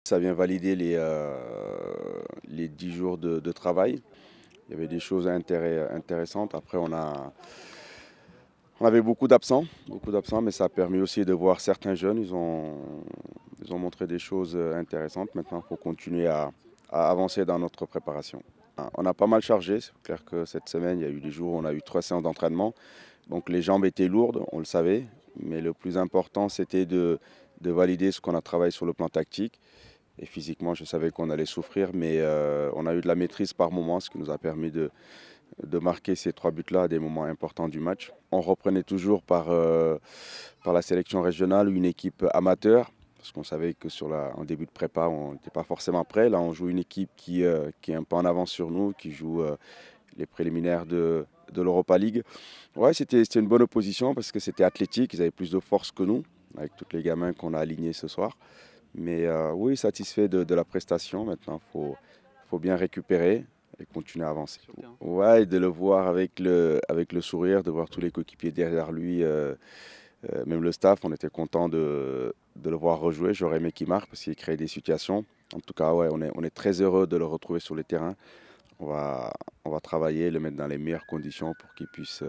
Ça vient valider les 10 jours de travail. Il y avait des choses intéressantes. Après, on avait beaucoup d'absents, mais ça a permis aussi de voir certains jeunes. Ils ont montré des choses intéressantes. Maintenant, il faut continuer à avancer dans notre préparation. On a pas mal chargé. C'est clair que cette semaine, il y a eu des jours où on a eu 3 séances d'entraînement. Donc les jambes étaient lourdes, on le savait. Mais le plus important, c'était de valider ce qu'on a travaillé sur le plan tactique. Et physiquement, je savais qu'on allait souffrir, mais on a eu de la maîtrise par moments, ce qui nous a permis de marquer ces 3 buts-là à des moments importants du match. On reprenait toujours par la sélection régionale une équipe amateur, parce qu'on savait que en début de prépa, on n'était pas forcément prêt. Là, on joue une équipe qui est un peu en avance sur nous, qui joue les préliminaires de l'Europa League. Ouais, c'était une bonne opposition parce que c'était athlétique, ils avaient plus de force que nous, avec tous les gamins qu'on a alignés ce soir. Mais oui, satisfait de la prestation. Maintenant, faut bien récupérer et continuer à avancer. Ouais, et de le voir avec le sourire, de voir tous les coéquipiers derrière lui, même le staff, on était content de le voir rejouer. J'aurais aimé qu'il marque parce qu'il crée des situations. En tout cas, ouais, on est très heureux de le retrouver sur le terrain. On va, on va travailler, le mettre dans les meilleures conditions pour qu'il puisse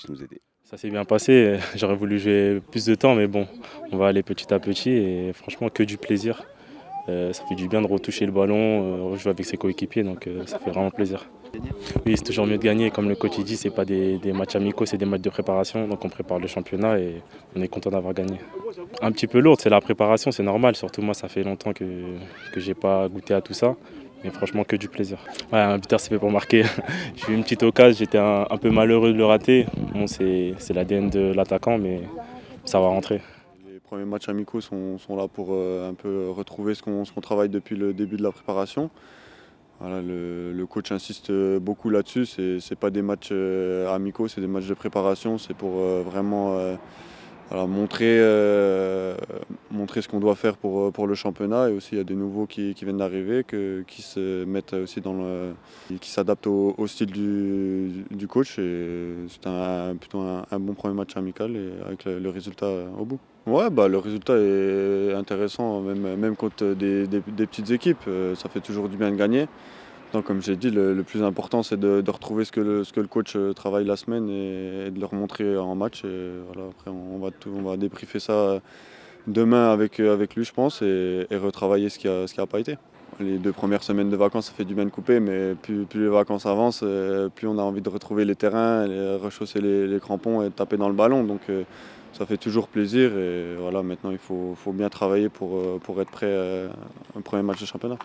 nous aider. Ça s'est bien passé, j'aurais voulu jouer plus de temps, mais bon, on va aller petit à petit et franchement que du plaisir. Ça fait du bien de retoucher le ballon, rejouer avec ses coéquipiers, donc ça fait vraiment plaisir. Oui, c'est toujours mieux de gagner, comme le coach il dit, c'est pas des matchs amicaux, c'est des matchs de préparation, donc on prépare le championnat et on est content d'avoir gagné. Un petit peu lourde, c'est la préparation, c'est normal, surtout moi ça fait longtemps que j'ai pas goûté à tout ça. Mais franchement, que du plaisir. Ouais, un buteur, c'est fait pour marquer. J'ai eu une petite occasion, j'étais un peu malheureux de le rater. Bon, c'est l'ADN de l'attaquant, mais ça va rentrer. Les premiers matchs amicaux sont là pour un peu retrouver ce qu'on travaille depuis le début de la préparation. Voilà, le coach insiste beaucoup là-dessus. C'est pas des matchs amicaux, c'est des matchs de préparation. C'est pour vraiment voilà, montrer ce qu'on doit faire pour le championnat. Et aussi, il y a des nouveaux qui viennent d'arriver, qui se mettent aussi qui s'adaptent au style du coach. Et c'est plutôt un bon premier match amical et avec le résultat au bout. Ouais, bah, le résultat est intéressant, même contre des petites équipes. Ça fait toujours du bien de gagner. Donc, comme j'ai dit, le plus important, c'est de retrouver ce que le coach travaille la semaine et de le remontrer en match. Et voilà, après, on va débriefer ça demain avec lui, je pense, et retravailler ce qui a pas été. Les 2 premières semaines de vacances, ça fait du bien de couper, mais plus les vacances avancent, plus on a envie de retrouver les terrains, rechausser les crampons et taper dans le ballon. Donc, ça fait toujours plaisir. Et voilà, maintenant, il faut bien travailler pour être prêt à un premier match de championnat.